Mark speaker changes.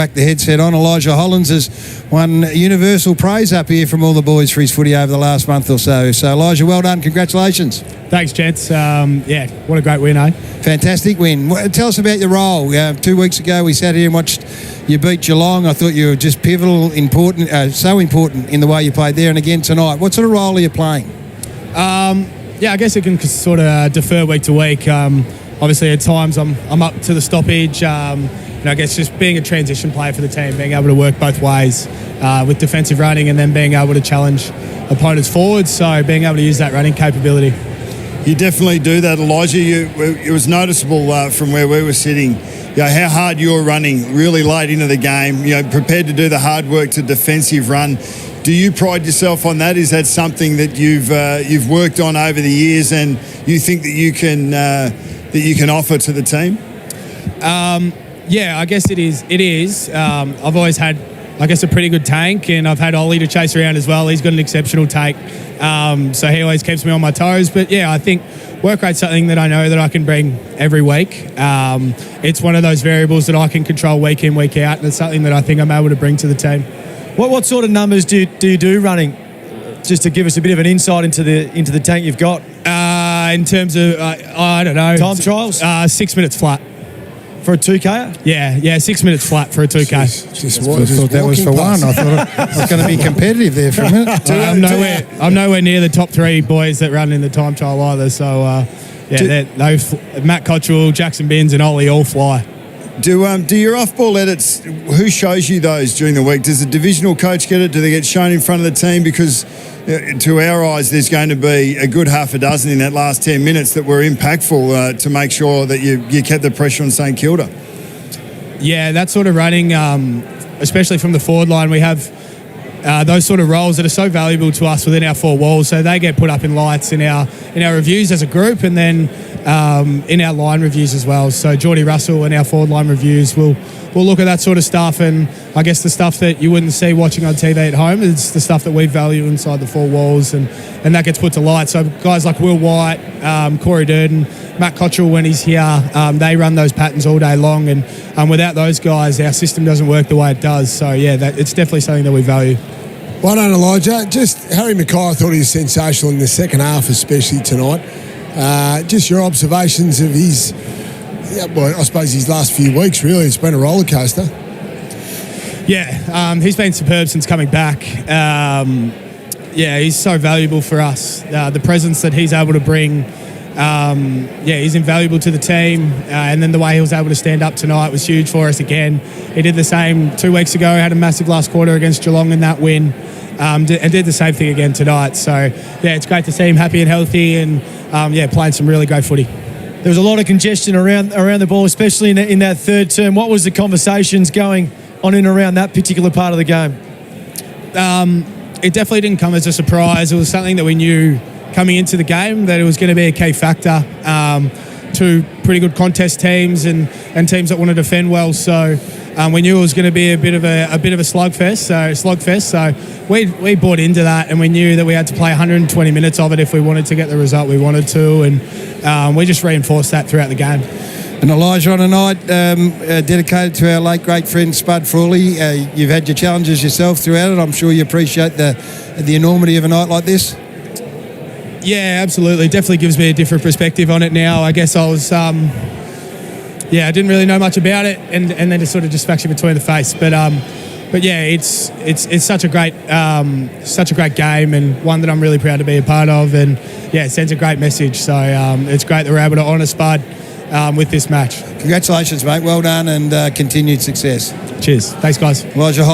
Speaker 1: Back the headset on. Elijah Hollands has won universal praise up here from all the boys for his footy over the last month or so. So, Elijah, well done. Congratulations.
Speaker 2: Thanks, gents. What a great win, eh?
Speaker 1: Fantastic win. Tell us about your role. 2 weeks ago, we sat here and watched you beat Geelong. I thought you were just pivotal, important, so important in the way you played there. And again tonight, what sort of role are you playing?
Speaker 2: I guess it can sort of defer week to week. Obviously, at times I'm up to the stoppage. I guess just being a transition player for the team, being able to work both ways with defensive running and then being able to challenge opponents forwards. So being able to use that running capability.
Speaker 3: You definitely do that, Elijah. It was noticeable from where we were sitting, how hard you were running really late into the game, prepared to do the hard work to defensive run. Do you pride yourself on that? Is that something that you've worked on over the years and you think that you can offer to the team?
Speaker 2: Yeah, I guess it is. I've always had, a pretty good tank, and I've had Ollie to chase around as well. He's got an exceptional take, so he always keeps me on my toes. But yeah, I think work rate's something that I know that I can bring every week. It's one of those variables that I can control week in, week out, and it's something that I think I'm able to bring to the team.
Speaker 4: What sort of numbers do you do running? Just to give us a bit of an insight into the tank you've got.
Speaker 2: In terms of, I don't know.
Speaker 4: Time trials?
Speaker 2: 6 minutes flat.
Speaker 4: For a 2K?
Speaker 2: Yeah, 6 minutes flat for a 2K.
Speaker 1: I thought that was for one. I thought it was going to be competitive there for a minute.
Speaker 2: I'm nowhere near the top three boys that run in the time trial either. So, Matt Cottrell, Jackson Binns and Ollie all fly.
Speaker 3: Do your off-ball edits, who shows you those during the week? Does the divisional coach get it? Do they get shown in front of the team? Because to our eyes, there's going to be a good half a dozen in that last 10 minutes that were impactful to make sure that you kept the pressure on St Kilda.
Speaker 2: Yeah, that sort of running, especially from the forward line, we have those sort of roles that are so valuable to us within our four walls. So they get put up in lights in our reviews as a group, and then in our line reviews as well. So Geordie Russell and our forward line reviews will look at that sort of stuff, and I guess the stuff that you wouldn't see watching on TV at home is the stuff that we value inside the four walls, and that gets put to light. So guys like Will White, Corey Durden, Matt Cottrell when he's here, they run those patterns all day long, and without those guys, our system doesn't work the way it does. So yeah, it's definitely something that we value.
Speaker 5: Well done, Elijah. Just Harry Mackay, I thought he was sensational in the second half, especially tonight. Just your observations of his, I suppose his last few weeks, really. It's been a roller coaster.
Speaker 2: Yeah, he's been superb since coming back. He's so valuable for us. The presence that he's able to bring, he's invaluable to the team. And then the way he was able to stand up tonight was huge for us again. He did the same 2 weeks ago, had a massive last quarter against Geelong in that win. And did the same thing again tonight. So, yeah, it's great to see him happy and healthy and, playing some really great footy.
Speaker 4: There was a lot of congestion around the ball, especially in that third term. What was the conversations going on in and around that particular part of the game?
Speaker 2: It definitely didn't come as a surprise. It was something that we knew coming into the game, that it was going to be a key factor to pretty good contest teams and teams that want to defend well. So we knew it was going to be a bit of a slugfest. So we bought into that, and we knew that we had to play 120 minutes of it if we wanted to get the result we wanted to, and we just reinforced that throughout the game.
Speaker 1: And Elijah, on a night dedicated to our late great friend Spud Frawley, you've had your challenges yourself throughout it. I'm sure you appreciate the enormity of a night like this.
Speaker 2: Yeah, absolutely. Definitely gives me a different perspective on it now. I guess I was, I didn't really know much about it, and then it sort of just smacks you between the face. But yeah, it's such a great game, and one that I'm really proud to be a part of, and yeah, it sends a great message. So it's great that we're able to honour Spud with this match.
Speaker 1: Congratulations, mate. Well done, and continued success.
Speaker 2: Cheers. Thanks, guys.
Speaker 1: Elijah